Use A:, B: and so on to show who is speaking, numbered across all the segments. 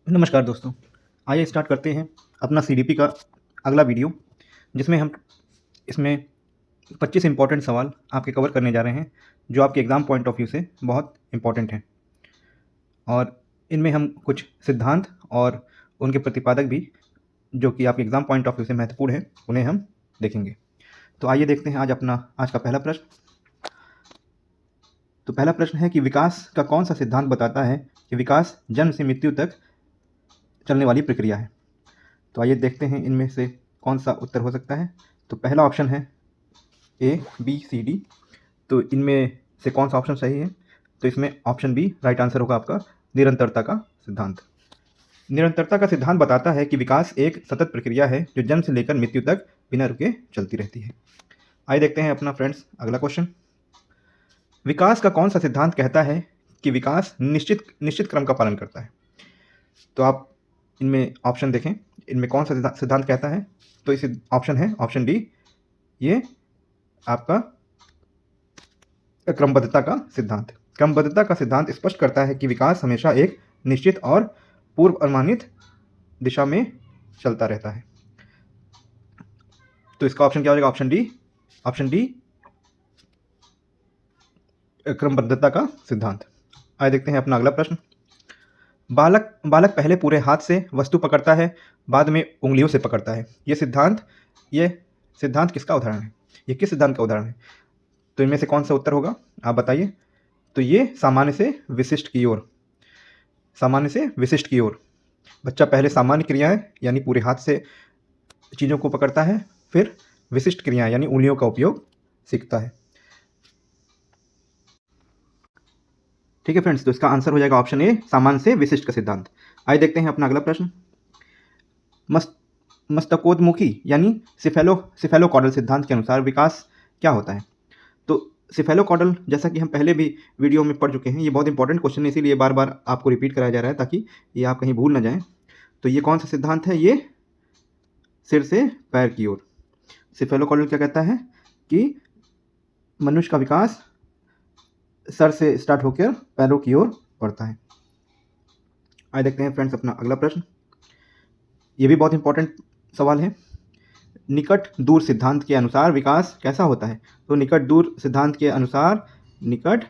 A: नमस्कार दोस्तों, आइए स्टार्ट करते हैं अपना सीडीपी का अगला वीडियो, जिसमें हम इसमें 25 इंपॉर्टेंट सवाल आपके कवर करने जा रहे हैं, जो आपके एग्ज़ाम पॉइंट ऑफ व्यू से बहुत इंपॉर्टेंट हैं। और इनमें हम कुछ सिद्धांत और उनके प्रतिपादक भी, जो कि आपके एग्ज़ाम पॉइंट ऑफ व्यू से महत्वपूर्ण हैं, उन्हें हम देखेंगे। तो आइए देखते हैं आज का पहला प्रश्न। तो पहला प्रश्न है कि विकास का कौन सा सिद्धांत बताता है कि विकास जन्म से मृत्यु तक चलने वाली प्रक्रिया है। तो आइए देखते हैं इनमें से कौन सा उत्तर हो सकता है। तो पहला ऑप्शन है ए, बी, सी, डी। तो इनमें से कौन सा ऑप्शन सही है? तो इसमें ऑप्शन बी राइट आंसर होगा आपका, निरंतरता का सिद्धांत। निरंतरता का सिद्धांत बताता है कि विकास एक सतत प्रक्रिया है जो जन्म से लेकर मृत्यु तक बिना रुके चलती रहती है। आइए देखते हैं अपना फ्रेंड्स अगला क्वेश्चन। विकास का कौन सा सिद्धांत कहता है कि विकास निश्चित क्रम का पालन करता है? तो आप इनमें ऑप्शन देखें, इनमें कौन सा सिद्धांत कहता है? तो इस ऑप्शन है ऑप्शन डी, ये आपका क्रमबद्धता का सिद्धांत। क्रमबद्धता का सिद्धांत स्पष्ट करता है कि विकास हमेशा एक निश्चित और पूर्व अनुमानित दिशा में चलता रहता है। तो इसका ऑप्शन क्या हो जाएगा? ऑप्शन डी क्रमबद्धता का सिद्धांत। आइए देखते हैं अपना अगला प्रश्न। बालक पहले पूरे हाथ से वस्तु पकड़ता है, बाद में उंगलियों से पकड़ता है। ये सिद्धांत किसका उदाहरण है? ये किस सिद्धांत का उदाहरण है? तो इनमें से कौन सा उत्तर होगा, आप बताइए। तो ये सामान्य से विशिष्ट की ओर। बच्चा पहले सामान्य क्रियाएं यानी पूरे हाथ से चीज़ों को पकड़ता है, फिर विशिष्ट क्रियाएं यानी उंगलियों का उपयोग सीखता है। ठीक है फ्रेंड्स, तो इसका आंसर हो जाएगा ऑप्शन ए, सामान्य से विशिष्ट का सिद्धांत। आइए देखते हैं अपना अगला प्रश्न। मस्तकोद्मुखी यानी सिफेलोकॉडल सिद्धांत के अनुसार विकास क्या होता है? तो सिफेलोकॉडल, जैसा कि हम पहले भी वीडियो में पढ़ चुके हैं, ये बहुत इंपॉर्टेंट क्वेश्चन है, इसीलिए बार बार आपको रिपीट कराया जा रहा है ताकि ये आप कहीं भूल ना जाएं। तो ये कौन सा सिद्धांत है? ये सिर से पैर की ओर। सिफेलोकॉडल क्या कहता है कि मनुष्य का विकास सर से स्टार्ट होकर पैरों की ओर बढ़ता है। आइए देखते हैं फ्रेंड्स अपना अगला प्रश्न। ये भी बहुत इंपॉर्टेंट सवाल है। निकट दूर सिद्धांत के अनुसार विकास कैसा होता है? तो निकट दूर सिद्धांत के अनुसार निकट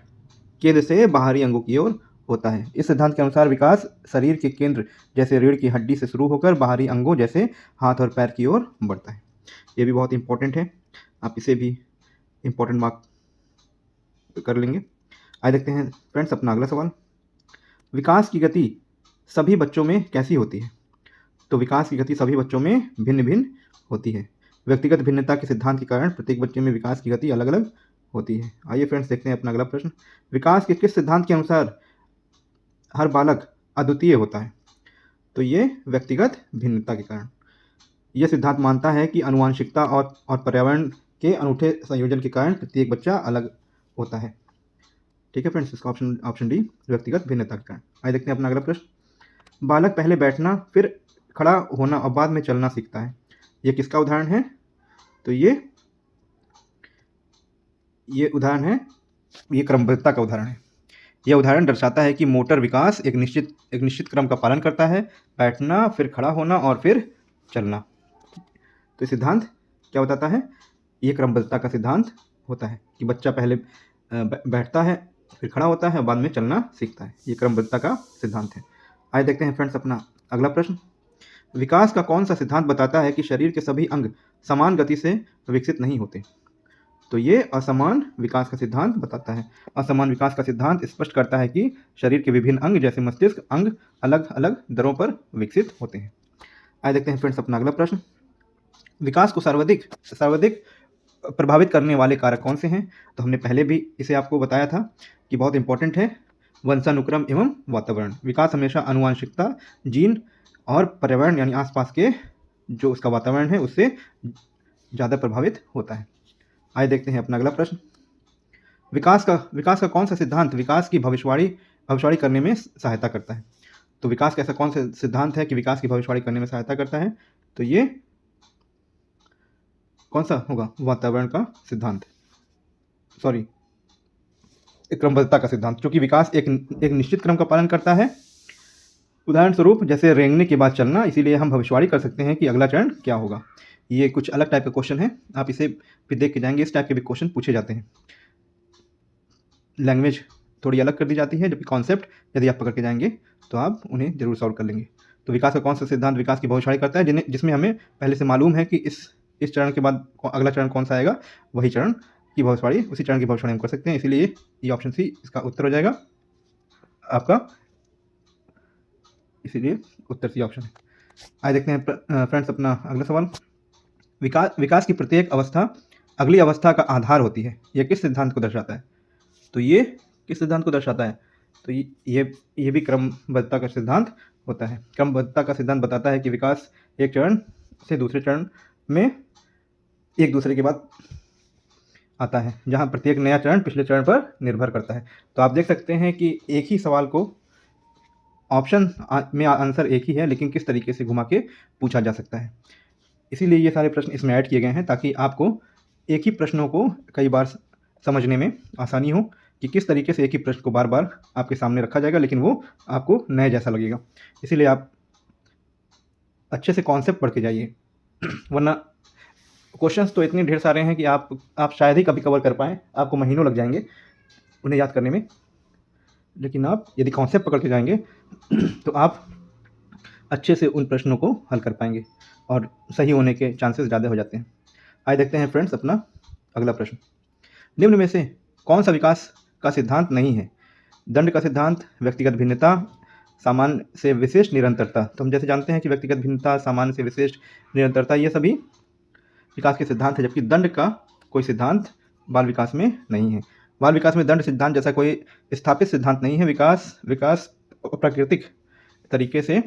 A: केंद्र से बाहरी अंगों की ओर होता है। इस सिद्धांत के अनुसार विकास शरीर के केंद्र जैसे रीढ़ की हड्डी से शुरू होकर बाहरी अंगों जैसे हाथ और पैर की ओर बढ़ता है। ये भी बहुत इंपॉर्टेंट है, आप इसे भी इंपॉर्टेंट मार्क कर लेंगे। आइए देखते हैं फ्रेंड्स अपना अगला सवाल। विकास की गति सभी बच्चों में कैसी होती है? तो विकास की गति सभी बच्चों में भिन्न भिन्न होती है। व्यक्तिगत भिन्नता के सिद्धांत के कारण प्रत्येक बच्चे में विकास की गति अलग अलग होती है। आइए फ्रेंड्स देखते हैं अपना अगला प्रश्न। विकास के किस सिद्धांत के अनुसार हर बालक अद्वितीय होता है? तो ये व्यक्तिगत भिन्नता के कारण। यह सिद्धांत मानता है कि आनुवंशिकता और पर्यावरण के अनूठे संयोजन के कारण प्रत्येक बच्चा अलग होता है। ठीक है फ्रेंड्स, इसका ऑप्शन डी, व्यक्तिगत भिन्नता के कारण। आइए देखते हैं अपना अगला प्रश्न। बालक पहले बैठना, फिर खड़ा होना और बाद में चलना सीखता है। ये किसका उदाहरण है? तो ये उदाहरण है, ये क्रमबद्धता का उदाहरण है। यह उदाहरण दर्शाता है कि मोटर विकास एक निश्चित क्रम का पालन करता है, बैठना, फिर खड़ा होना और फिर चलना। तो ये सिद्धांत क्या बताता है? ये क्रमबद्धता का सिद्धांत होता है कि बच्चा पहले बैठता है, फिर खड़ा होता है और बाद में चलना सीखता है। ये क्रमबद्धता का सिद्धांत है। आइए देखते हैं फ्रेंड्स अपना अगला प्रश्न। विकास का कौन सा सिद्धांत बताता है कि शरीर के सभी अंग समान गति से विकसित नहीं होते? तो ये असमान विकास का सिद्धांत बताता है। असमान विकास का सिद्धांत स्पष्ट करता है कि शरीर के विभिन्न अंग जैसे मस्तिष्क अंग अलग अलग दरों पर विकसित होते हैं। आइए देखते हैं फ्रेंड्स अपना अगला प्रश्न। विकास को सर्वाधिक प्रभावित करने वाले कारक कौन से हैं? तो हमने पहले भी इसे आपको बताया था कि बहुत इंपॉर्टेंट है, वंशानुक्रम एवं वातावरण। विकास हमेशा आनुवंशिकता, जीन और पर्यावरण यानी आसपास के जो उसका वातावरण है उससे ज़्यादा प्रभावित होता है। आइए देखते हैं अपना अगला प्रश्न। विकास का कौन सा सिद्धांत विकास की भविष्यवाणी करने में सहायता करता है? तो विकास का ऐसा कौन सा सिद्धांत है कि विकास की भविष्यवाणी करने में सहायता करता है? तो ये कौन सा होगा? वातावरण का सिद्धांत, क्रमबद्धता का सिद्धांत, क्योंकि विकास एक निश्चित क्रम का पालन करता है उदाहरण स्वरूप जैसे रेंगने के बाद चलना, इसीलिए हम भविष्यवाणी कर सकते हैं कि अगला चरण क्या होगा। ये कुछ अलग टाइप का क्वेश्चन है, आप इसे फिर देख के जाएंगे। इस टाइप के भी क्वेश्चन पूछे जाते हैं। लैंग्वेज थोड़ी अलग कर दी जाती है, जबकि कॉन्सेप्ट यदि आप पकड़ के जाएंगे तो आप उन्हें जरूर सॉल्व कर लेंगे। तो विकास का कौन सा सिद्धांत विकास की भविष्यवाणी करता है, जिसमें हमें पहले से मालूम है कि इस चरण के बाद अगला चरण कौन सा आएगा, वही चरण की भविष्यवाणी, उसी चरण की भविष्यवाणी हम कर सकते हैं। इसीलिए ये ऑप्शन सी इसका उत्तर हो जाएगा आपका, इसीलिए उत्तर सी ऑप्शन है। आइए देखते हैं फ्रेंड्स अपना अगला सवाल। विकास की प्रत्येक अवस्था अगली अवस्था का आधार होती है, यह किस सिद्धांत को दर्शाता है? तो ये किस सिद्धांत को दर्शाता है? तो ये भी क्रमबद्धता का सिद्धांत होता है। क्रमबद्धता का सिद्धांत बताता है कि विकास एक चरण से दूसरे चरण में एक दूसरे के बाद आता है, जहाँ प्रत्येक नया चरण पिछले चरण पर निर्भर करता है। तो आप देख सकते हैं कि एक ही सवाल को ऑप्शन में आंसर एक ही है, लेकिन किस तरीके से घुमा के पूछा जा सकता है। इसीलिए ये सारे प्रश्न इसमें ऐड किए गए हैं, ताकि आपको एक ही प्रश्नों को कई बार समझने में आसानी हो कि किस तरीके से एक ही प्रश्न को बार बार आपके सामने रखा जाएगा, लेकिन वो आपको नए जैसा लगेगा। इसीलिए आप अच्छे से कॉन्सेप्ट पढ़ के जाइए, वरना क्वेश्चंस तो इतने ढेर सारे हैं कि आप शायद ही कभी कवर कर पाएँ, आपको महीनों लग जाएंगे उन्हें याद करने में। लेकिन आप यदि कॉन्सेप्ट पकड़ के जाएंगे तो आप अच्छे से उन प्रश्नों को हल कर पाएंगे और सही होने के चांसेस ज़्यादा हो जाते हैं। आइए देखते हैं फ्रेंड्स अपना अगला प्रश्न। निम्न में से कौन सा विकास का सिद्धांत नहीं है? दंड का सिद्धांत, व्यक्तिगत भिन्नता, सामान्य से विशिष्ट निरंतरता। तो हम जैसे जानते हैं कि व्यक्तिगत भिन्नता, सामान्य से विशिष्ट निरंतरता, ये सभी विकास के सिद्धांत है, जबकि दंड का कोई सिद्धांत बाल विकास में नहीं है। बाल विकास में दंड सिद्धांत जैसा कोई स्थापित सिद्धांत नहीं है। विकास प्राकृतिक तरीके से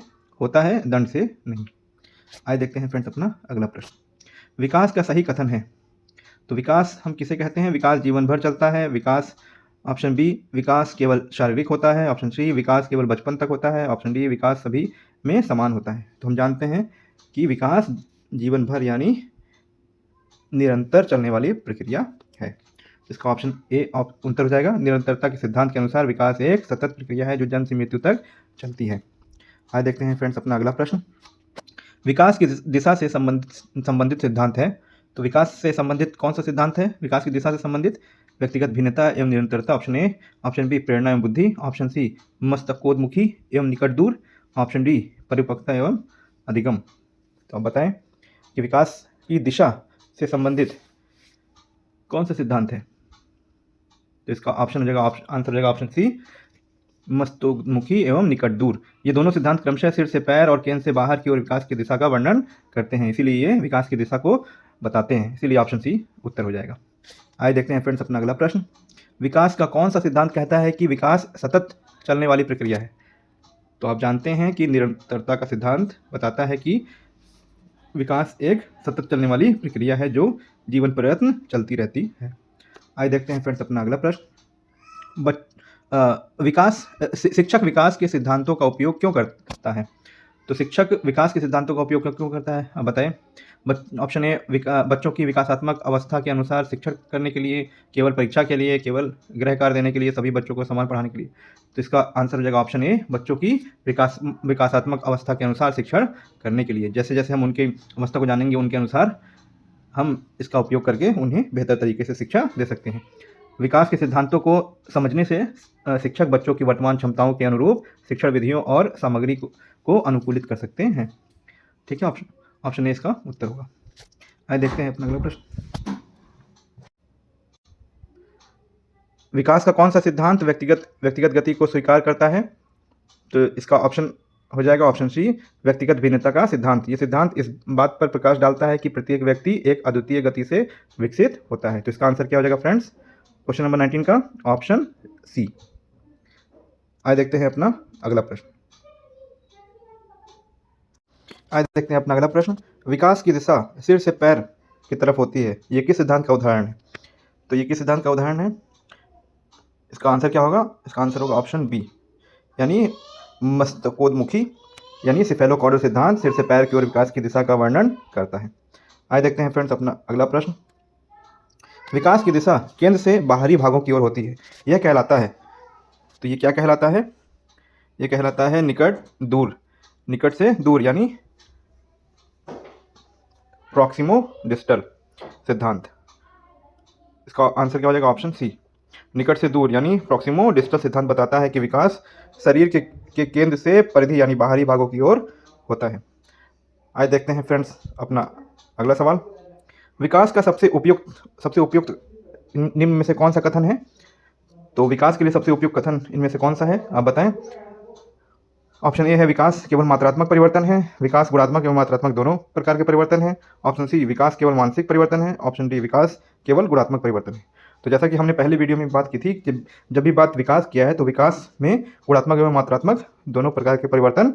A: होता है, दंड से नहीं। आइए देखते हैं फ्रेंड्स अपना अगला प्रश्न। विकास का सही कथन है। तो विकास हम किसे कहते हैं? विकास जीवन भर चलता है। विकास ऑप्शन बी, विकास केवल शारीरिक होता है। ऑप्शन सी, विकास केवल बचपन तक होता है। ऑप्शन डी, विकास सभी में समान होता है। तो हम जानते हैं कि विकास जीवन भर यानी निरंतर चलने वाली प्रक्रिया है। इसका ऑप्शन ए उत्तर हो जाएगा। निरंतरता के सिद्धांत के अनुसार विकास एक सतत प्रक्रिया है जो जन्म से मृत्यु तक चलती है। आइए देखते हैं फ्रेंड्स अपना अगला प्रश्न। विकास की दिशा से संबंधित सिद्धांत है। तो विकास से संबंधित कौन सा सिद्धांत है? विकास की दिशा से संबंधित व्यक्तिगत भिन्नता एवं निरंतरता, ऑप्शन ए। ऑप्शन बी, प्रेरणा एवं बुद्धि। ऑप्शन सी, मस्तकोन्मुखी एवं निकट दूर। ऑप्शन डी, परिपक्वता एवं अधिगम। तो आप बताएं कि विकास की दिशा से संबंधित कौन सा सिद्धांत है? तो इसका ऑप्शन हो जाएगा, आंसर हो जाएगा ऑप्शन सी, मस्तकोन्मुखी एवं निकट दूर। ये दोनों सिद्धांत क्रमशः सिर से पैर और केंद्र से बाहर की ओर विकास की दिशा का वर्णन करते हैं, इसीलिए ये विकास की दिशा को बताते हैं, इसीलिए ऑप्शन सी उत्तर हो जाएगा। आइए देखते हैं फ्रेंड्स अपना अगला प्रश्न। विकास का कौन सा सिद्धांत कहता है कि विकास सतत चलने वाली प्रक्रिया है? तो आप जानते हैं कि निरंतरता का सिद्धांत बताता है कि विकास एक सतत चलने वाली प्रक्रिया है जो जीवन पर्यंत चलती रहती है। आइए देखते हैं फ्रेंड्स अपना अगला प्रश्न। शिक्षक विकास के सिद्धांतों का उपयोग क्यों करता है? तो शिक्षक विकास के सिद्धांतों का उपयोग क्यों करता है, आप बताएं। ऑप्शन ए, बच्चों की विकासात्मक अवस्था के अनुसार शिक्षण करने के लिए, केवल परीक्षा के लिए, केवल गृह कार्य देने के लिए, सभी बच्चों को समान पढ़ाने के लिए। तो इसका आंसर हो जाएगा ऑप्शन ए, बच्चों की विकासात्मक अवस्था के अनुसार शिक्षण करने के लिए। जैसे जैसे हम उनकी अवस्था को जानेंगे, उनके अनुसार हम इसका उपयोग करके उन्हें बेहतर तरीके से शिक्षा दे सकते हैं। विकास के सिद्धांतों को समझने से शिक्षक बच्चों की वर्तमान क्षमताओं के अनुरूप शिक्षण विधियों और सामग्री को अनुकूलित कर सकते हैं। ठीक है, ऑप्शन ए इसका उत्तर होगा। आइए देखते हैं अपना अगला प्रश्न। विकास का कौन सा सिद्धांत व्यक्तिगत गति को स्वीकार करता है? तो इसका ऑप्शन हो जाएगा ऑप्शन सी, व्यक्तिगत भिन्नता का सिद्धांत। ये सिद्धांत इस बात पर प्रकाश डालता है कि प्रत्येक व्यक्ति एक अद्वितीय गति से विकसित होता है। तो इसका आंसर क्या हो जाएगा फ्रेंड्स? क्वेश्चन नंबर 19 का ऑप्शन सी। आइए देखते हैं अपना अगला प्रश्न। आज देखते हैं अपना अगला प्रश्न। विकास की दिशा सिर से पैर की तरफ होती है, ये किस सिद्धांत का उदाहरण है? तो ये किस सिद्धांत का उदाहरण है? इसका आंसर क्या होगा? इसका आंसर होगा ऑप्शन बी, यानी मस्तकोन्मुखी यानी सिफेलोकॉर्डल सिद्धांत सिर से पैर की ओर विकास की दिशा का वर्णन करता है। आइए देखते हैं फ्रेंड्स अपना अगला प्रश्न। विकास की दिशा केंद्र से बाहरी भागों की ओर होती है, यह कहलाता है। तो ये क्या कहलाता है? ये कहलाता है निकट दूर, निकट से दूर यानी प्रॉक्सिमो डिस्टल सिद्धांत। इसका आंसर क्या हो जाएगा? ऑप्शन सी, निकट से दूर यानी प्रॉक्सिमो डिस्टल सिद्धांत बताता है कि विकास शरीर के केंद्र से परिधि यानी बाहरी भागों की ओर होता है। आइए देखते हैं फ्रेंड्स अपना अगला सवाल। विकास का सबसे उपयुक्त निम्न में से कौन सा कथन है? तो विकास के लिए सबसे उपयुक्त कथन इनमें से कौन सा है, आप बताएं। ऑप्शन ए है विकास केवल मात्रात्मक परिवर्तन है, विकास गुणात्मक एवं मात्रात्मक दोनों प्रकार के परिवर्तन है। ऑप्शन सी विकास केवल मानसिक परिवर्तन है। ऑप्शन डी विकास केवल गुणात्मक परिवर्तन है। तो जैसा कि हमने पहले वीडियो में बात की थी कि जब भी बात विकास किया है तो विकास में गुणात्मक एवं मात्रात्मक दोनों प्रकार के परिवर्तन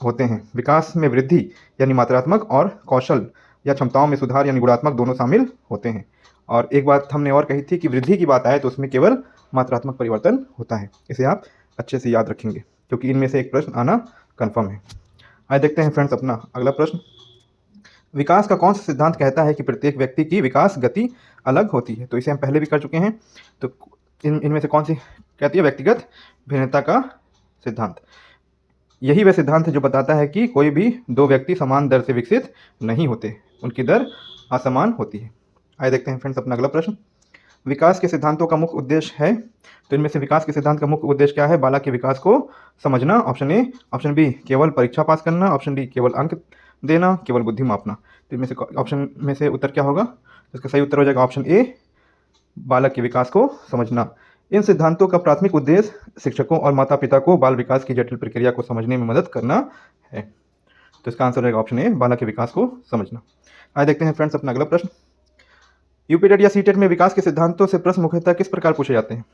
A: होते हैं। विकास में वृद्धि यानी मात्रात्मक और कौशल या क्षमताओं में सुधार यानी गुणात्मक दोनों शामिल होते हैं। और एक बात हमने और कही थी कि वृद्धि की बात आए तो उसमें केवल मात्रात्मक परिवर्तन होता है। इसे आप अच्छे से याद रखेंगे क्योंकि इनमें से एक प्रश्न आना कन्फर्म है। आइए देखते हैं फ्रेंड्स अपना अगला प्रश्न। विकास का कौन सा सिद्धांत कहता है कि प्रत्येक व्यक्ति की विकास गति अलग होती है? तो इसे हम पहले भी कर चुके हैं। तो इनमें से कौन सी कहती है? व्यक्तिगत भिन्नता का सिद्धांत। यही वह सिद्धांत है जो बताता है कि कोई भी दो व्यक्ति समान दर से विकसित नहीं होते, उनकी दर असमान होती है। आइए देखते हैं फ्रेंड्स अपना अगला प्रश्न। विकास के सिद्धांतों का मुख्य उद्देश्य है, तो इनमें से विकास के सिद्धांत का मुख्य उद्देश्य क्या है? बालक के विकास को समझना, ऑप्शन ए। ऑप्शन बी केवल परीक्षा पास करना। ऑप्शन डी केवल अंक देना, केवल बुद्धि मापना। तो इनमें से ऑप्शन में से उत्तर क्या होगा? इसका सही उत्तर हो जाएगा ऑप्शन ए, बालक के विकास को समझना। इन सिद्धांतों का प्राथमिक उद्देश्य शिक्षकों और माता पिता को बाल विकास की जटिल प्रक्रिया को समझने में मदद करना है। तो इसका आंसर रहेगा ऑप्शन ए, बालक के विकास को समझना। आइए देखते हैं फ्रेंड्स अपना अगला प्रश्न। यूपीटेट या सीटेट में विकास के सिद्धांतों से प्रश्न मुख्यतः किस प्रकार पूछे जाते हैं?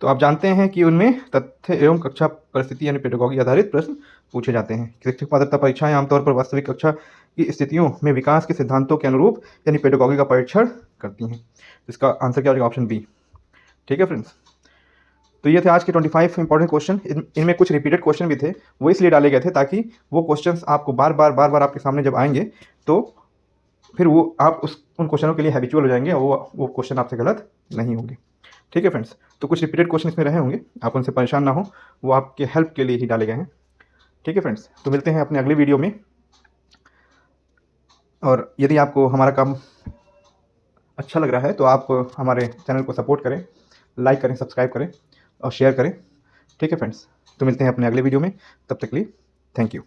A: तो आप जानते हैं कि उनमें तथ्य एवं कक्षा परिस्थिति यानी पेडागॉजी आधारित प्रश्न पूछे जाते हैं। शिक्षक पात्रता परीक्षाएं आमतौर पर वास्तविक कक्षा की स्थितियों में विकास के सिद्धांतों के अनुरूप यानी पेडागॉजी का परीक्षण करती हैं। इसका आंसर क्या हो जाएगा? Option B. ठीक है फ्रेंड्स, तो ये थे आज के 25 इंपॉर्टेंट क्वेश्चन। इनमें कुछ रिपीटेड क्वेश्चन भी थे, वो इसलिए डाले गए थे ताकि वो क्वेश्चंस आपको बार बार आपके सामने जब आएंगे तो फिर वो आप उन क्वेश्चनों के लिए हैबिचुअल हो जाएंगे और वो क्वेश्चन आपसे गलत नहीं होंगे। ठीक है फ्रेंड्स, तो कुछ रिपीटेड क्वेश्चन इसमें रहे होंगे, आप उनसे परेशान ना हो, वो आपके हेल्प के लिए ही डाले गए हैं। ठीक है फ्रेंड्स, तो मिलते हैं अपने अगली वीडियो में। और यदि आपको हमारा काम अच्छा लग रहा है तो आप हमारे चैनल को सपोर्ट करें, लाइक करें, सब्सक्राइब करें और शेयर करें। ठीक है फ्रेंड्स, तो मिलते हैं अपने अगले वीडियो में, तब तक के लिए थैंक यू।